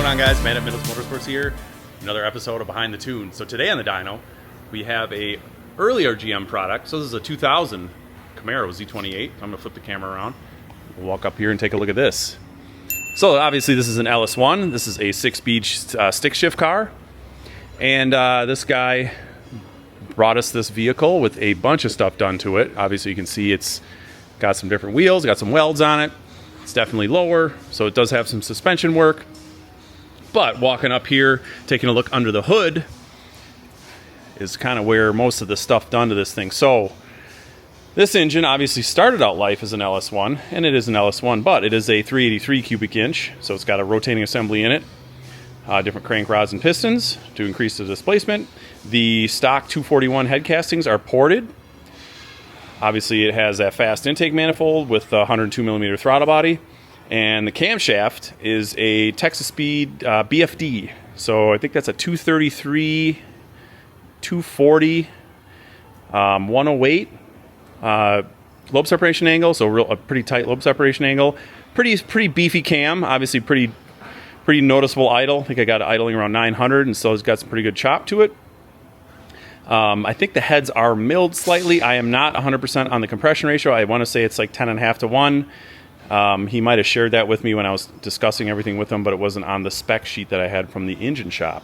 on, guys? Man at Middles Motorsports here. Another episode of Behind the Tune. So today on the dyno, we have a earlier GM product. So this is a 2000 Camaro Z28. I'm gonna flip the camera around. We'll walk up here and take a look at this. So obviously this is an LS1. This is a 6-speed stick shift car. And this guy brought us this vehicle with a bunch of stuff done to it. Obviously you can see it's got some different wheels, got some welds on it. It's definitely lower, so it does have some suspension work. But walking up here, taking a look under the hood, is kind of where most of the stuff done to this thing. So this engine obviously started out life as an LS1, and it is an LS1, but it is a 383 cubic inch, so it's got a rotating assembly in it, different crank rods and pistons to increase the displacement. The stock 241 head castings are ported. Obviously it has that fast intake manifold with the 102 millimeter throttle body, and the camshaft is a Texas Speed BFD. So I think that's a 233, 240, 108 lobe separation angle. So a pretty tight lobe separation angle. Pretty beefy cam. Obviously pretty noticeable idle. I think I got it idling around 900, and so it's got some pretty good chop to it. I think the heads are milled slightly. I am not 100% on the compression ratio. I want to say it's like 10.5 to 1. He might have shared that with me when I was discussing everything with him, but it wasn't on the spec sheet that I had from the engine shop.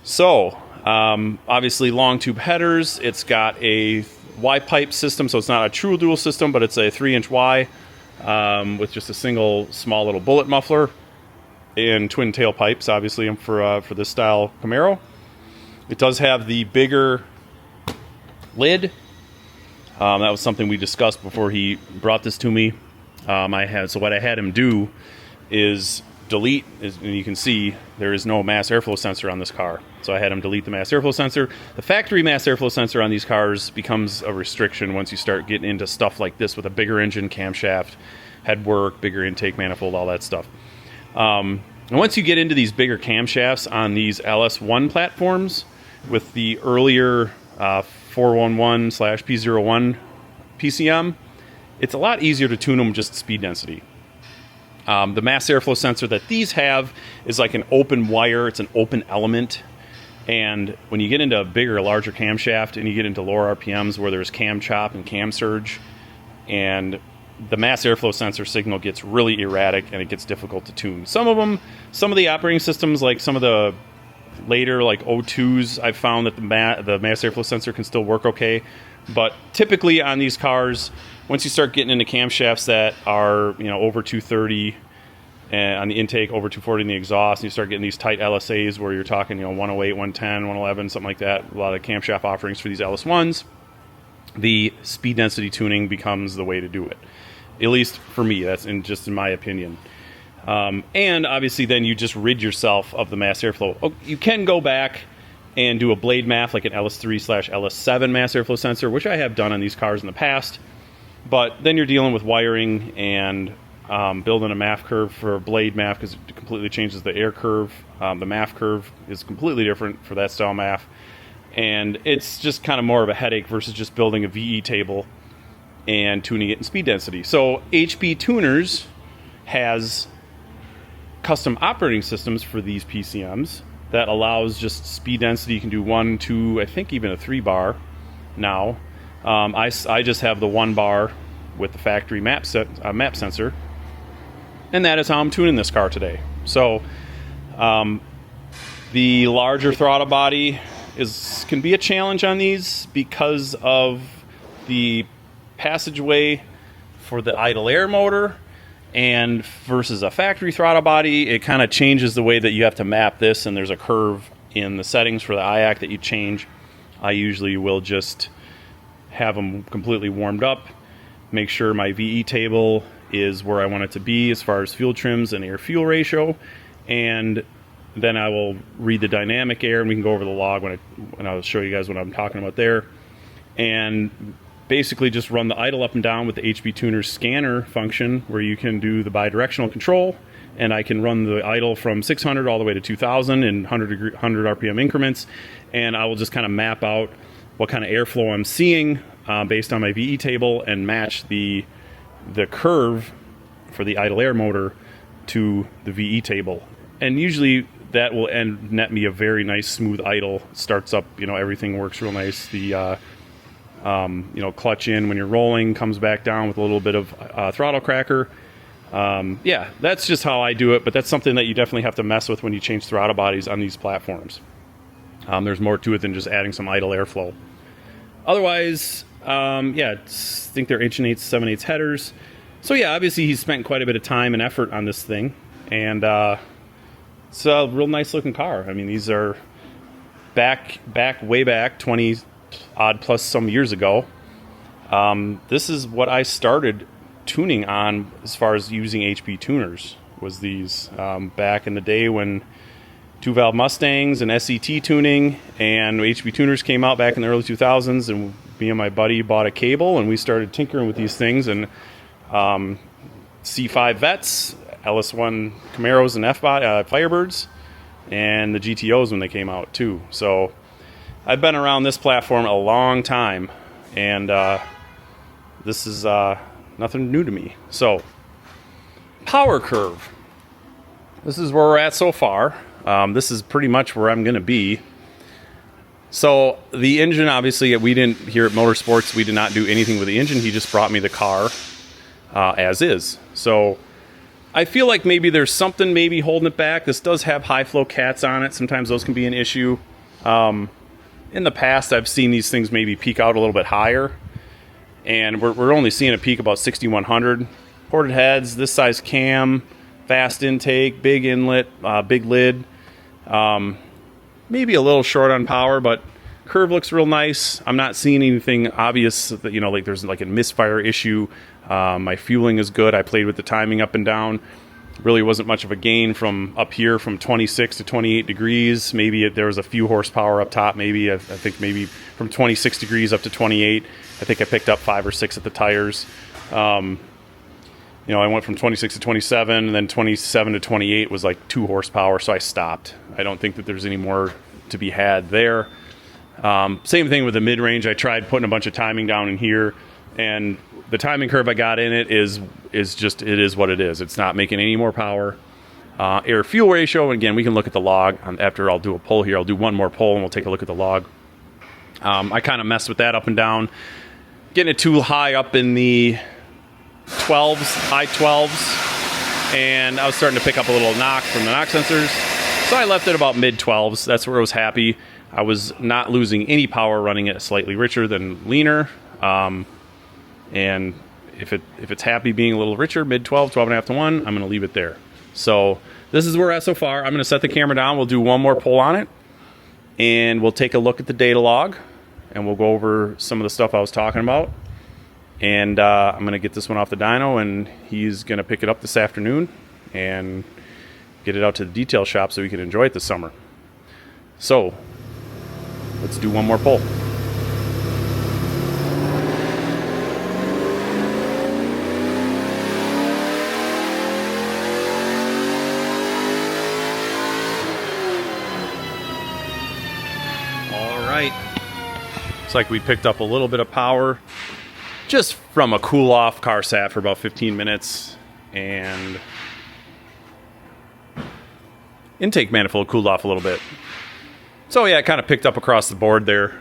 So, obviously long tube headers. It's got a Y-pipe system, so it's not a true dual system, but it's a 3-inch Y with just a single small little bullet muffler and twin tailpipes, obviously, for this style Camaro. It does have the bigger lid. That was something we discussed before he brought this to me. So what I had him do is delete, and you can see there is no mass airflow sensor on this car. So I had him delete the mass airflow sensor. The factory mass airflow sensor on these cars becomes a restriction once you start getting into stuff like this with a bigger engine, camshaft, headwork, bigger intake manifold, all that stuff. And once you get into these bigger camshafts on these LS1 platforms with the earlier 411/P01 PCM, it's a lot easier to tune them just speed density. The mass airflow sensor that these have is like an open wire. It's an open element. And when you get into a bigger, larger camshaft and you get into lower RPMs where there's cam chop and cam surge, and the mass airflow sensor signal gets really erratic and it gets difficult to tune. Some of the operating systems, like some of the later like O2s, I've found that the mass airflow sensor can still work okay. But typically on these cars, once you start getting into camshafts that are, over 230 and on the intake, over 240 in the exhaust, and you start getting these tight LSAs where you're talking, 108, 110, 111, something like that, a lot of camshaft offerings for these LS1s, the speed density tuning becomes the way to do it. At least for me, that's just in my opinion. And obviously then you just rid yourself of the mass airflow. Oh, you can go back and do a blade MAF like an LS3/LS7 mass airflow sensor, which I have done on these cars in the past. But then you're dealing with wiring and building a MAF curve for a blade MAF because it completely changes the air curve. The MAF curve is completely different for that style MAF. And it's just kind of more of a headache versus just building a VE table and tuning it in speed density. So HB Tuners has custom operating systems for these PCMs that allows just speed density. You can do 1, 2, I think even a 3 bar now. I just have the 1 bar with the factory map sensor, and that is how I'm tuning this car today. So the larger throttle body can be a challenge on these because of the passageway for the idle air motor, and versus a factory throttle body, it kind of changes the way that you have to map this, and there's a curve in the settings for the IAC that you change. I usually will just have them completely warmed up, make sure my VE table is where I want it to be as far as fuel trims and air fuel ratio, and then I will read the dynamic air, and we can go over the log when I'll show you guys what I'm talking about there, and basically just run the idle up and down with the HB Tuner scanner function, where you can do the bidirectional control, and I can run the idle from 600 all the way to 2000 in 100 RPM increments, and I will just kind of map out what kind of airflow I'm seeing based on my VE table, and match the curve for the idle air motor to the VE table. and usually that will net me a very nice smooth idle. Starts up, you know, everything works real nice. The you know, clutch in when you're rolling comes back down with a little bit of throttle cracker. Yeah, that's just how I do it, but that's something that you definitely have to mess with when you change throttle bodies on these platforms. There's more to it than just adding some idle airflow. Otherwise, yeah, I think they're 1 8 7/8 headers. So yeah, obviously he's spent quite a bit of time and effort on this thing, and it's a real nice looking car. I mean, these are way back 20 odd plus some years ago. This is what I started tuning on as far as using HP tuners, was these back in the day when 2-valve Mustangs and SET tuning and HP tuners came out back in the early 2000s, and me and my buddy bought a cable and we started tinkering with these things, and C5 Vets, LS1 Camaros and Firebirds, and the GTOs when they came out too. So I've been around this platform a long time, and this is nothing new to me. So, power curve. This is where we're at so far. This is pretty much where I'm going to be. So, the engine, obviously, we didn't, here at Motorsports, we did not do anything with the engine. He just brought me the car as is. So, I feel like maybe there's something maybe holding it back. This does have high flow cats on it. Sometimes those can be an issue. In the past, I've seen these things maybe peak out a little bit higher, and we're only seeing a peak about 6,100. Ported heads, this size cam, fast intake, big inlet, big lid. Maybe a little short on power, but curve looks real nice. I'm not seeing anything obvious that, you know, like there's like a misfire issue. My fueling is good. I played with the timing up and down. Really wasn't much of a gain from up here from 26 to 28 degrees. Maybe there was a few horsepower up top. Maybe I think maybe from 26 degrees up to 28. I think I picked up 5 or 6 at the tires. You know, I went from 26 to 27, and then 27 to 28 was like 2 horsepower, so I stopped. I don't think that there's any more to be had there. Same thing with the mid-range. I tried putting a bunch of timing down in here, and the timing curve I got in it is just, it is what it is. It's not making any more power. Air fuel ratio, and again, we can look at the log. After I'll do a pull here, I'll do one more pull and we'll take a look at the log. I kind of messed with that up and down, getting it too high up in the 12s, high 12s, and I was starting to pick up a little knock from the knock sensors. So I left it about mid 12s. That's where I was happy. I was not losing any power running it slightly richer than leaner. And if it's happy being a little richer, mid 12, 12.5 to 1, I'm going to leave it there. So this is where we're at so far. I'm going to set the camera down. We'll do one more pull on it, and we'll take a look at the data log, and we'll go over some of the stuff I was talking about. And I'm going to get this one off the dyno, and he's going to pick it up this afternoon and get it out to the detail shop so we can enjoy it this summer. So let's do one more pull. Looks like we picked up a little bit of power just from a cool off. Car sat for about 15 minutes, and intake manifold cooled off a little bit. So yeah, it kind of picked up across the board there.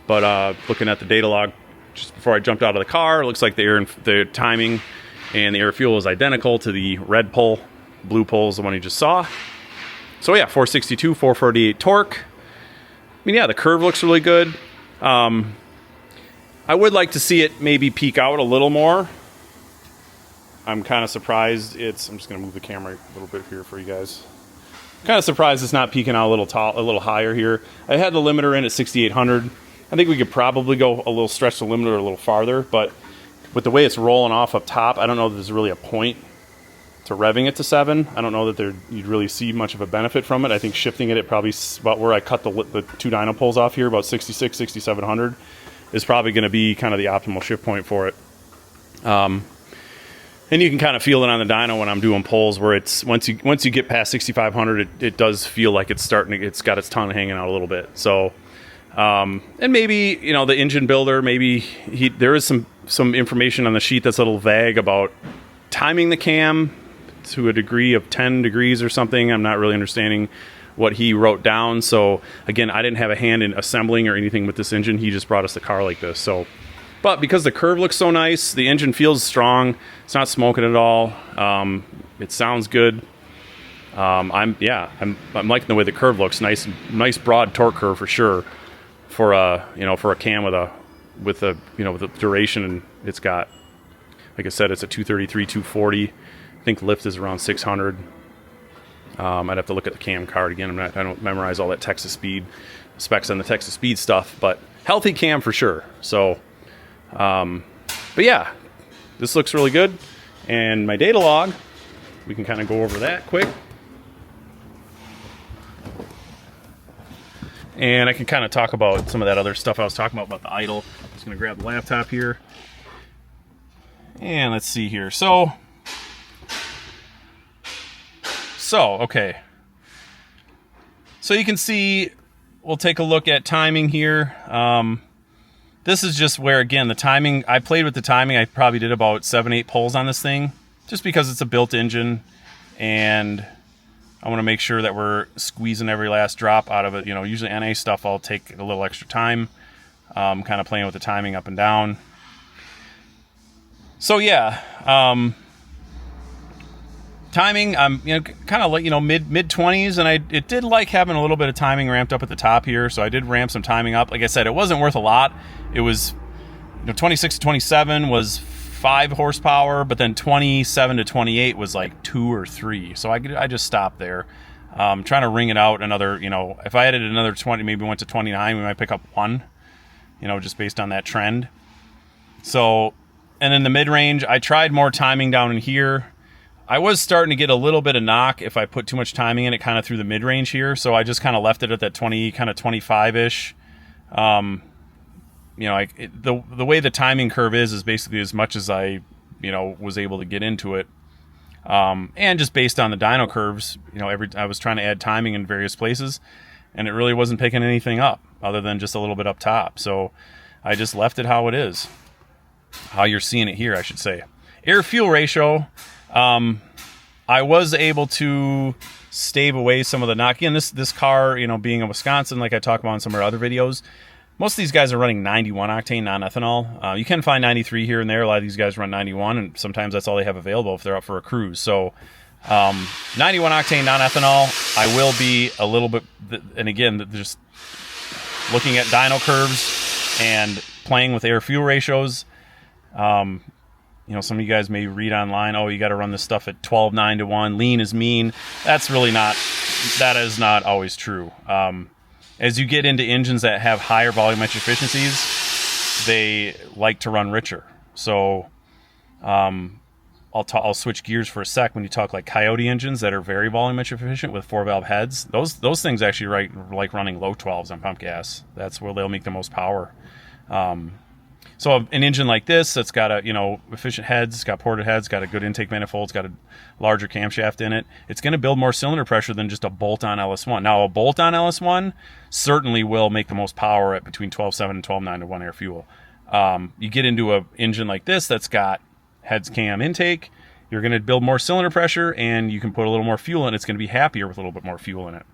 But looking at the data log just before I jumped out of the car, it looks like the timing and the air fuel is identical to the red pull. Blue pull is the one you just saw. So yeah, 462, 448 torque. I mean, yeah, the curve looks really good. I would like to see it maybe peak out a little more. I'm kind of surprised I'm just going to move the camera a little bit here for you guys. Kind of surprised it's not peaking out a little higher here. I had the limiter in at 6,800. I think we could probably go a little, stretch the limiter a little farther, but with the way it's rolling off up top, I don't know that there's really a point to revving it to 7. I don't know that you'd really see much of a benefit from it. I think shifting it at probably about where I cut the 2 dyno pulls off here, about 66, 6,700, is probably going to be kind of the optimal shift point for it. And you can kind of feel it on the dyno when I'm doing pulls, where it's once you get past 6,500, it does feel like it's got its tongue hanging out a little bit. So, and maybe, you know, the engine builder, maybe there is some information on the sheet that's a little vague about timing the cam to a degree of 10 degrees or something. I'm not really understanding what he wrote down. So again, I didn't have a hand in assembling or anything with this engine. He just brought us the car like this. So, but because the curve looks so nice, the engine feels strong. It's not smoking at all. It sounds good. I'm liking the way the curve looks. Nice broad torque curve for sure. For a cam with the duration, and it's got, like I said, it's a 233, 240. I think lift is around 600. I'd have to look at the cam card again. I don't memorize all that Texas speed specs on the Texas speed stuff, but healthy cam for sure. So, but yeah, this looks really good. And my data log, we can kind of go over that quick. And I can kind of talk about some of that other stuff I was talking about the idle. I'm just going to grab the laptop here. And let's see here. So, okay. So you can see, we'll take a look at timing here. This is just where, again, the timing, I played with the timing. I probably did about 7-8 pulls on this thing, just because it's a built engine, and I want to make sure that we're squeezing every last drop out of it. Usually NA stuff, I'll take a little extra time, kind of playing with the timing up and down. So yeah, timing, I'm kind of like mid 20s, and it did like having a little bit of timing ramped up at the top here. So I did ramp some timing up. Like I said, it wasn't worth a lot. It was 26 to 27 was 5 horsepower, but then 27 to 28 was like 2 or 3. So I just stopped there. Trying to ring it out another, if I added another 20, maybe went to 29, we might pick up 1, just based on that trend. So, and in the mid-range, I tried more timing down in here. I was starting to get a little bit of knock if I put too much timing in it kind of through the mid-range here. So I just kind of left it at that 20, kind of 25-ish. The way the timing curve is basically as much as I, was able to get into it. And just based on the dyno curves, I was trying to add timing in various places, and it really wasn't picking anything up other than just a little bit up top. So I just left it how it is, how you're seeing it here, I should say. Air fuel ratio, I was able to stave away some of the knock. Again, this car, being in Wisconsin, like I talked about in some of our other videos, most of these guys are running 91 octane non-ethanol. You can find 93 here and there. A lot of these guys run 91, and sometimes that's all they have available if they're out for a cruise. So 91 octane non-ethanol, I will be a little bit, and again, just looking at dyno curves and playing with air fuel ratios. Some of you guys may read online, oh, you got to run this stuff at 12:9 to 1. Lean is mean. That is not always true. As you get into engines that have higher volumetric efficiencies, they like to run richer. So I'll switch gears for a sec. When you talk like Coyote engines that are very volumetric efficient with 4-valve heads, those things actually like running low 12s on pump gas. That's where they'll make the most power. So an engine like this that's got efficient heads, got ported heads, got a good intake manifold, it's got a larger camshaft in it, it's going to build more cylinder pressure than just a bolt-on LS1. Now, a bolt-on LS1 certainly will make the most power at between 12.7 and 12.9 to 1 air fuel. You get into an engine like this that's got heads, cam, intake, you're going to build more cylinder pressure, and you can put a little more fuel in it. It's going to be happier with a little bit more fuel in it.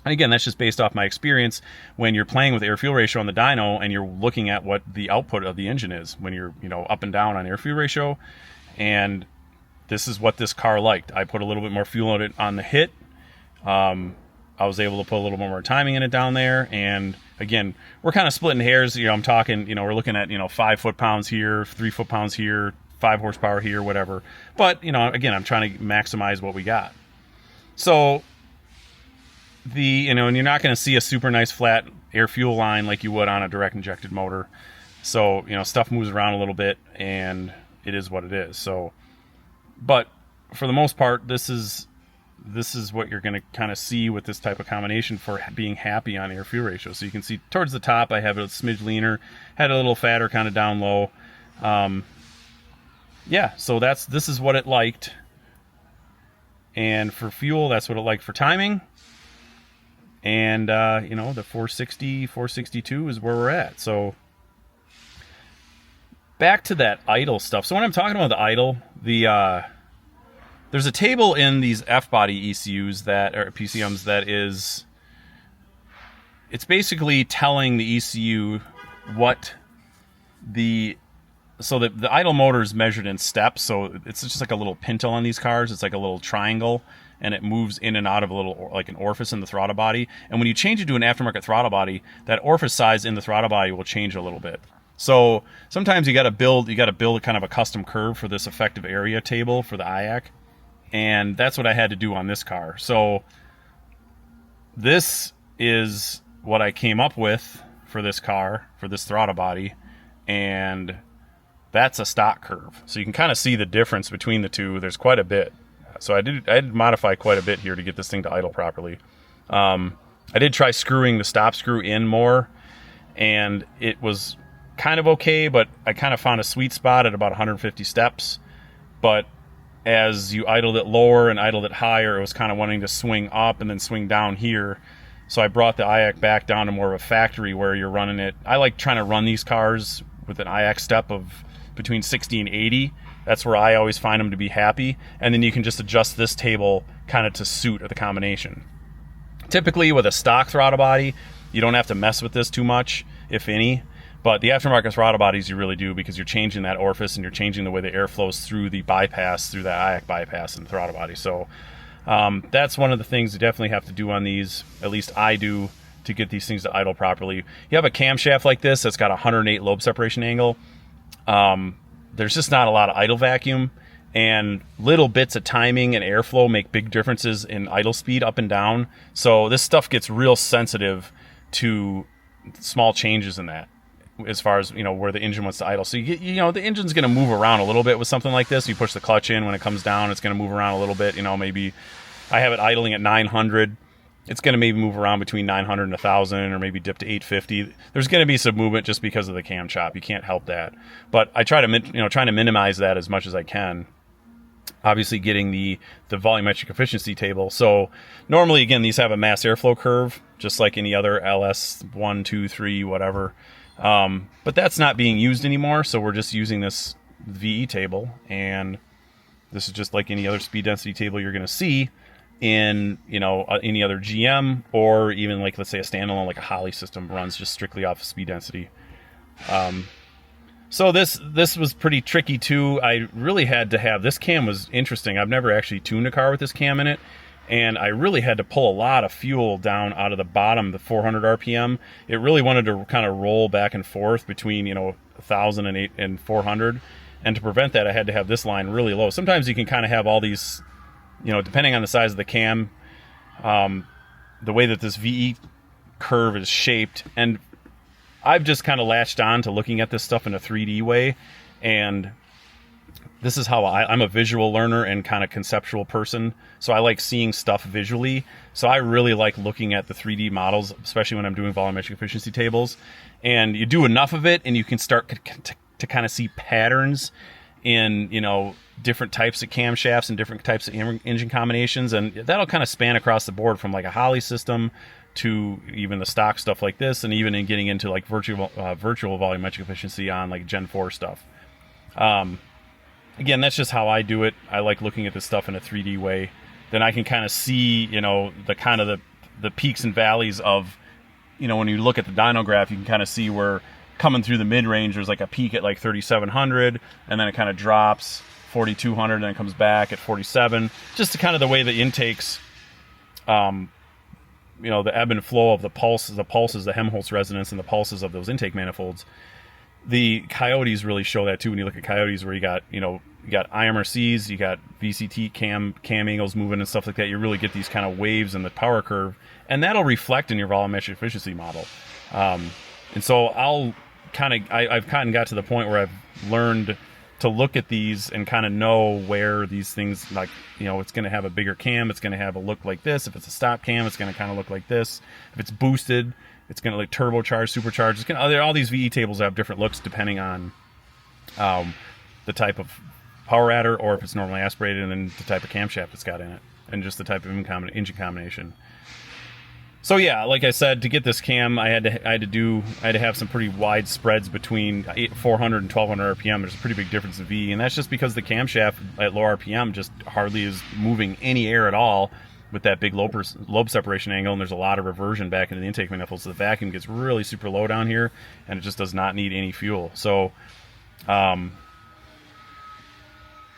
And again, that's just based off my experience when you're playing with air fuel ratio on the dyno and you're looking at what the output of the engine is when you're, up and down on air fuel ratio. And this is what this car liked. I put a little bit more fuel in it on the hit. I was able to put a little more timing in it down there. And again, we're kind of splitting hairs. I'm talking, we're looking at, 5 foot-pounds here, 3 foot-pounds here, 5 horsepower here, whatever. But, again, I'm trying to maximize what we got. So and you're not going to see a super nice flat air fuel line like you would on a direct injected motor. So, stuff moves around a little bit, and it is what it is. So, but for the most part, this is what you're going to kind of see with this type of combination for being happy on air fuel ratio. So you can see towards the top, I have it a smidge leaner, had a little fatter kind of down low. Yeah, so this is what it liked. And for fuel, that's what it liked for timing. And, the 460, 462 is where we're at. So back to that idle stuff. So when I'm talking about the idle, there's a table in these F-body ECUs that, or PCMs, that is, it's basically telling the ECU what so the idle motor is measured in steps, so it's just like a little pintle on these cars. It's like a little triangle, and it moves in and out of a little, like an orifice in the throttle body. And when you change it to an aftermarket throttle body, that orifice size in the throttle body will change a little bit. So sometimes you got to build a kind of a custom curve for this effective area table for the IAC, and that's what I had to do on this car. So this is what I came up with for this car, for this throttle body, and that's a stock curve. So you can kind of see the difference between the two. There's quite a bit. So I did modify quite a bit here to get this thing to idle properly. I did try screwing the stop screw in more, and it was kind of okay, but I kind of found a sweet spot at about 150 steps. But as you idled it lower and idled it higher, it was kind of wanting to swing up and then swing down here. So I brought the IAC back down to more of a factory where you're running it. I like trying to run these cars with an IAC step of between 60 and 80. That's where I always find them to be happy. And then you can just adjust this table kind of to suit the combination. Typically with a stock throttle body, you don't have to mess with this too much, if any. But the aftermarket throttle bodies you really do, because you're changing that orifice and you're changing the way the air flows through the bypass, through the IAC bypass in the throttle body. So that's one of the things you definitely have to do on these, at least I do, to get these things to idle properly. You have a camshaft like this that's got a 108 lobe separation angle. There's just not a lot of idle vacuum, and little bits of timing and airflow make big differences in idle speed up and down. So this stuff gets real sensitive to small changes in that, as far as, where the engine wants to idle. So the engine's going to move around a little bit with something like this. You push the clutch in, when it comes down, it's going to move around a little bit. Maybe I have it idling at 900. It's going to maybe move around between 900 and 1,000, or maybe dip to 850. There's going to be some movement just because of the cam chop. You can't help that. But I try to, trying to minimize that as much as I can. Obviously, getting the volumetric efficiency table. So normally, again, these have a mass airflow curve, just like any other LS 1, 2, 3, whatever. But that's not being used anymore. So we're just using this VE table, and this is just like any other speed density table you're going to see in any other GM, or even like, let's say, a standalone like a Holley system runs just strictly off of speed density. So this was pretty tricky too. I really had to have, this cam was interesting. I've never actually tuned a car with this cam in it, and I really had to pull a lot of fuel down out of the bottom, the 400 RPM. It really wanted to kind of roll back and forth between 1,000 and 400, and to prevent that, I had to have this line really low. Sometimes you can kind of have all these, depending on the size of the cam, the way that this VE curve is shaped. And I've just kind of latched on to looking at this stuff in a 3D way. And this is how I'm a visual learner and kind of conceptual person. So I like seeing stuff visually. So I really like looking at the 3D models, especially when I'm doing volumetric efficiency tables. And you do enough of it, and you can start to kind of see patterns in, different types of camshafts and different types of engine combinations, and that'll kind of span across the board from like a Holley system to even the stock stuff like this, and even in getting into like virtual volumetric efficiency on like Gen 4 stuff. Again, that's just how I do it. I like looking at this stuff in a 3D way. Then I can kind of see, the kind of the peaks and valleys of, when you look at the dyno graph, you can kind of see where coming through the mid-range, there's like a peak at like 3,700, and then it kind of drops 4,200, and then it comes back at 47. Just to kind of the way the intakes, the ebb and flow of the pulses, the Helmholtz resonance, and the pulses of those intake manifolds. The Coyotes really show that too. When you look at Coyotes, where you got IMRCs, you got VCT cam angles moving and stuff like that, you really get these kind of waves in the power curve, and that'll reflect in your volumetric efficiency model. And so I've kind of got to the point where I've learned to look at these and kind of know where these things, like, it's going to have a bigger cam, it's going to have a look like this. If it's a stop cam, it's going to kind of look like this. If it's boosted, it's going to look turbocharged, supercharged. All these VE tables have different looks depending on the type of power adder, or if it's normally aspirated, and then the type of camshaft it's got in it, and just the type of engine combination. So yeah, like I said, to get this cam, I had to have some pretty wide spreads between 400 and 1200 RPM. There's a pretty big difference in V, and that's just because the camshaft at low RPM just hardly is moving any air at all with that big lobe separation angle, and there's a lot of reversion back into the intake manifold, so the vacuum gets really super low down here, and it just does not need any fuel. So, trying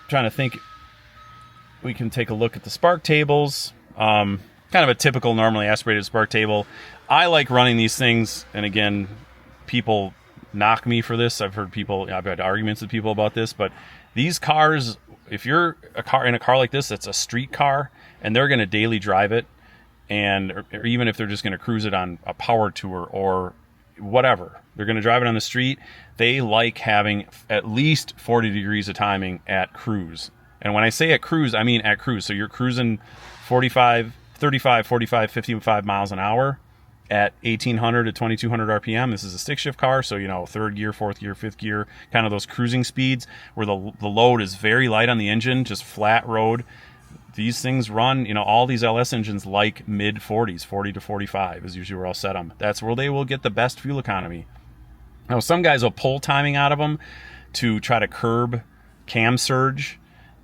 to think, we can take a look at the spark tables. Kind of a typical normally aspirated spark table. I like running these things, and again, people knock me for this. I've had arguments with people about this, but these cars, if you're in a car like this, it's a street car, and they're going to daily drive it, or even if they're just going to cruise it on a power tour or whatever, they're going to drive it on the street. They like having at least 40 degrees of timing at cruise. And when I say at cruise, I mean at cruise. So you're cruising 35, 45, 55 miles an hour at 1800 to 2200 RPM. This is a stick shift car, so, you know, third gear, fourth gear, fifth gear, kind of those cruising speeds where the load is very light on the engine, just flat road. These things run, you know, all these LS engines like mid 40s, 40 to 45 is usually where I'll set them. That's where they will get the best fuel economy. Now, some guys will pull timing out of them to try to curb cam surge,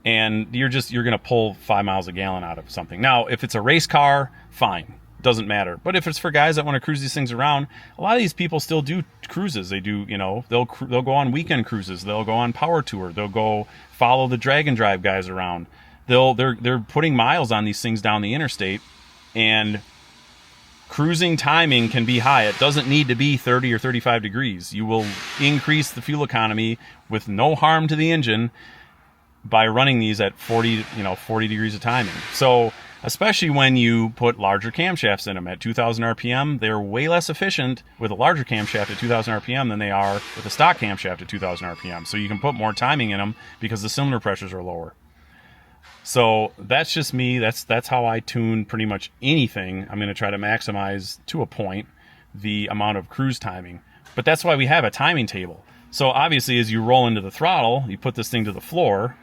and you're going to pull 5 miles a gallon out of something. Now, if it's a race car, fine. Doesn't matter. But if it's for guys that want to cruise these things around, a lot of these people still do cruises. They do, you know, they'll go on weekend cruises. They'll go on power tour. They'll go follow the drag and drive guys around. They're putting miles on these things down the interstate, and cruising timing can be high. It doesn't need to be 30 or 35 degrees. You will increase the fuel economy with no harm to the engine by running these at 40 degrees of timing. So especially when you put larger camshafts in them at 2000 RPM, they're way less efficient with a larger camshaft at 2000 RPM than they are with a stock camshaft at 2000 RPM. So you can put more timing in them because the cylinder pressures are lower. So that's just me. That's how I tune pretty much anything. I'm going to try to maximize to a point the amount of cruise timing. But that's why we have a timing table. So obviously as you roll into the throttle, you put this thing to the floor,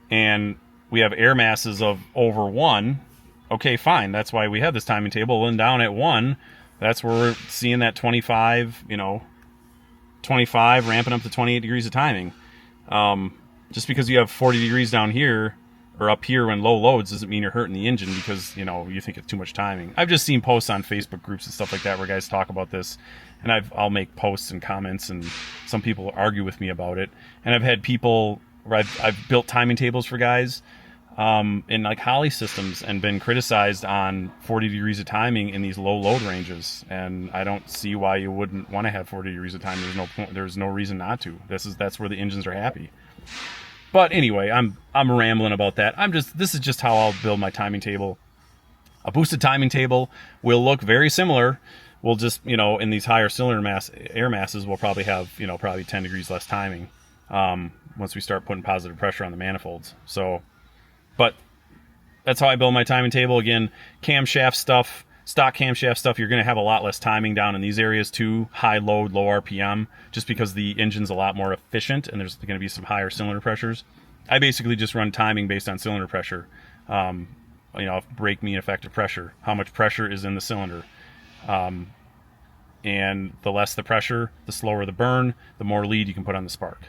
and we have air masses of over 1. Okay, fine. That's why we have this timing table. And down at 1, that's where we're seeing that 25, 25 ramping up to 28 degrees of timing. Just because you have 40 degrees down here or up here when low loads doesn't mean you're hurting the engine because, you think it's too much timing. I've just seen posts on Facebook groups and stuff like that where guys talk about this, and I'll make posts and comments, and some people argue with me about it. And I've had people where I've built timing tables for guys in like Holly systems and been criticized on 40 degrees of timing in these low load ranges, and I don't see why you wouldn't want to have 40 degrees of timing. There's no point, there's no reason not to. That's where the engines are happy. But anyway, I'm rambling about that. This is just how I'll build my timing table. A boosted timing table will look very similar. We'll just, in these higher cylinder air masses, we'll probably have, probably 10 degrees less timing once we start putting positive pressure on the manifolds. So, but that's how I build my timing table. Again, camshaft stuff, stock camshaft stuff, you're going to have a lot less timing down in these areas too. High load, low RPM, just because the engine's a lot more efficient and there's going to be some higher cylinder pressures. I basically just run timing based on cylinder pressure. Brake mean effective pressure, how much pressure is in the cylinder. And the less the pressure, the slower the burn, the more lead you can put on the spark.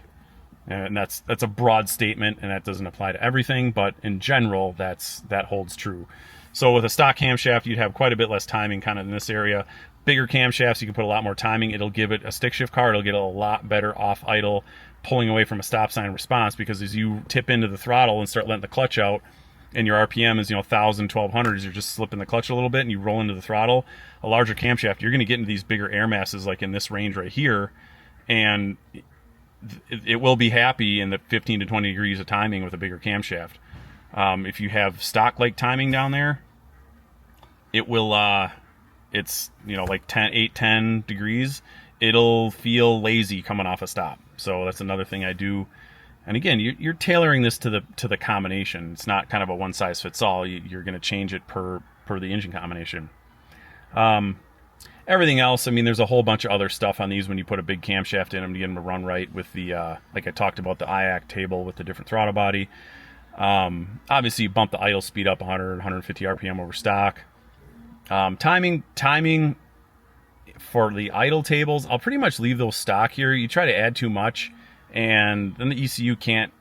And that's a broad statement, and that doesn't apply to everything, but in general, that holds true. So with a stock camshaft, you'd have quite a bit less timing kind of in this area. Bigger camshafts, you can put a lot more timing. It'll give it a stick shift car. It'll get a lot better off idle, pulling away from a stop sign response, because as you tip into the throttle and start letting the clutch out, and your RPM is 1,000, 1,200, as you're just slipping the clutch a little bit and you roll into the throttle, a larger camshaft, you're going to get into these bigger air masses like in this range right here, and it will be happy in the 15 to 20 degrees of timing with a bigger camshaft. If you have stock like timing down there, it will it's like 10 degrees. It'll feel lazy coming off a stop. So that's another thing I do. And again, you're tailoring this to the combination. It's not kind of a one size fits all. You're going to change it per the engine combination. Everything else, there's a whole bunch of other stuff on these when you put a big camshaft in them to get them to run right with the, like I talked about, the IAC table with the different throttle body. Obviously, you bump the idle speed up 100, 150 RPM over stock. Timing for the idle tables, I'll pretty much leave those stock here. You try to add too much, and then the ECU can't,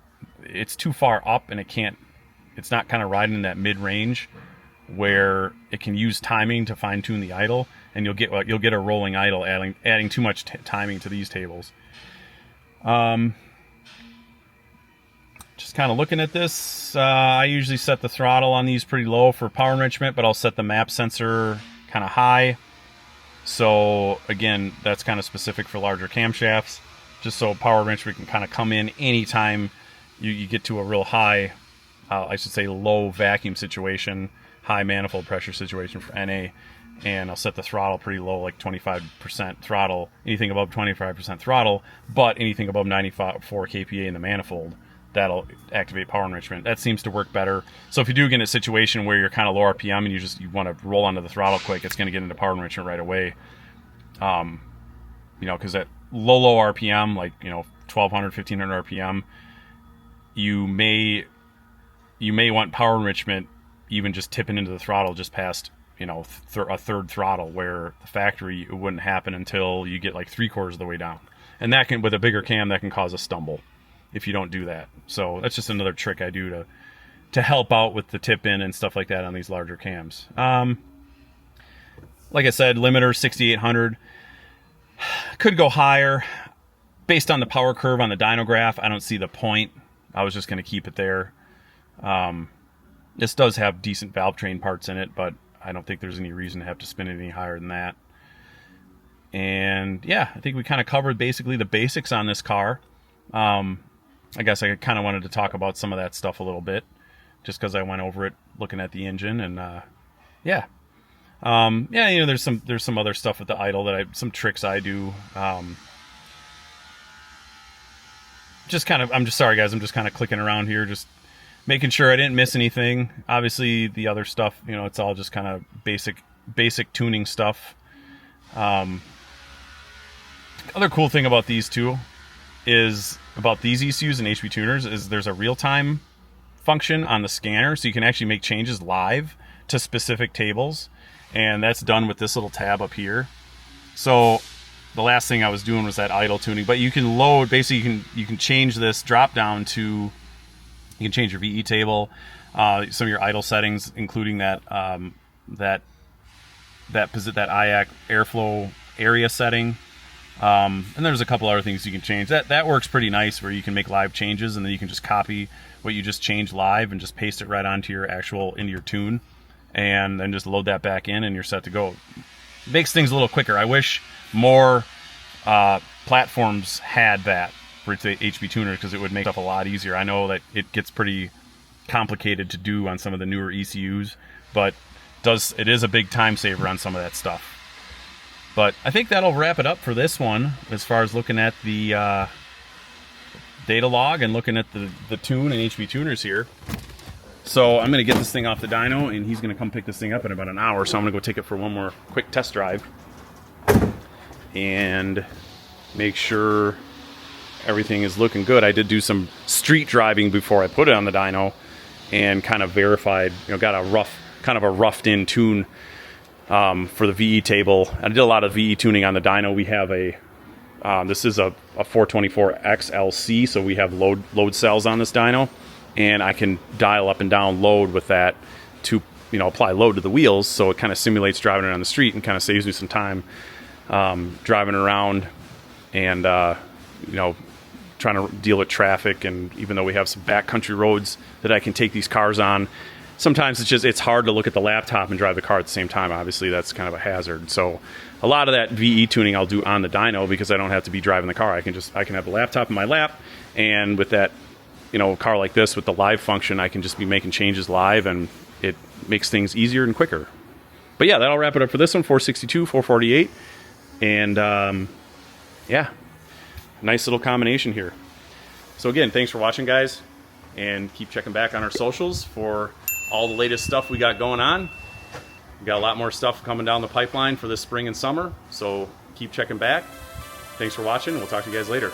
it's too far up, and it's not kind of riding in that mid-range where it can use timing to fine-tune the idle, and you'll get a rolling idle adding too much timing to these tables. Just kind of looking at this, I usually set the throttle on these pretty low for power enrichment, but I'll set the MAP sensor kind of high. So again, that's kind of specific for larger camshafts, just so power enrichment can kind of come in anytime you get to a real high, I should say low vacuum situation, high manifold pressure situation for NA. And I'll set the throttle pretty low, like 25% throttle, anything above 25% throttle, but anything above 94 kPa in the manifold, that'll activate power enrichment. That seems to work better. So if you do get in a situation where you're kind of low RPM and you want to roll onto the throttle quick, it's going to get into power enrichment right away. Because at low RPM, like 1200, 1500 RPM, you may want power enrichment even just tipping into the throttle just past a third throttle, where the factory it wouldn't happen until you get like 3/4 of the way down, and that can, with a bigger cam, that can cause a stumble if you don't do that. So that's just another trick I do to help out with the tip in and stuff like that on these larger cams. Like I said, limiter 6800, could go higher based on the power curve on the dyno graph. I don't see the point. I was just going to keep it there. This does have decent valve train parts in it, but I don't think there's any reason to have to spin it any higher than that. And yeah, I think we kind of covered basically the basics on this car. I guess I kind of wanted to talk about some of that stuff a little bit, just because I went over it looking at the engine, and there's some other stuff with the idle some tricks I do. I'm just kind of clicking around here, just making sure I didn't miss anything. Obviously, the other stuff, it's all just kind of basic tuning stuff. Other cool thing about these two is about these ECUs and HP tuners is there's a real-time function on the scanner, so you can actually make changes live to specific tables, and that's done with this little tab up here. So the last thing I was doing was that idle tuning, but you can load, basically you can change this drop down to, you can change your VE table, some of your idle settings, including that IAC airflow area setting, and there's a couple other things you can change. That works pretty nice, where you can make live changes, and then you can just copy what you just changed live and just paste it right onto into your tune, and then just load that back in, and you're set to go. It makes things a little quicker. I wish more platforms had that for HP tuners, because it would make stuff a lot easier. I know that it gets pretty complicated to do on some of the newer ECUs, but it is a big time saver on some of that stuff. But I think that'll wrap it up for this one, as far as looking at the data log and looking at the tune and HP tuners here. So I'm going to get this thing off the dyno, and he's going to come pick this thing up in about an hour, so I'm going to go take it for one more quick test drive and make sure everything is looking good. I did do some street driving before I put it on the dyno, and kind of verified, got a roughed in tune for the VE table. I did a lot of VE tuning on the dyno. We have this is a 424X LC, so we have load cells on this dyno, and I can dial up and down load with that to apply load to the wheels, so it kind of simulates driving it on the street and kind of saves me some time driving around and trying to deal with traffic. And even though we have some backcountry roads that I can take these cars on, sometimes it's hard to look at the laptop and drive the car at the same time. Obviously, that's kind of a hazard. So a lot of that VE tuning I'll do on the dyno, because I don't have to be driving the car. I can have the laptop in my lap, and with that, car like this with the live function, I can just be making changes live, and it makes things easier and quicker. But yeah, that'll wrap it up for this one, 462, 448. And nice little combination here. So again, thanks for watching, guys, and keep checking back on our socials for all the latest stuff we got going on. We got a lot more stuff coming down the pipeline for this spring and summer, so keep checking back. Thanks for watching. We'll talk to you guys later.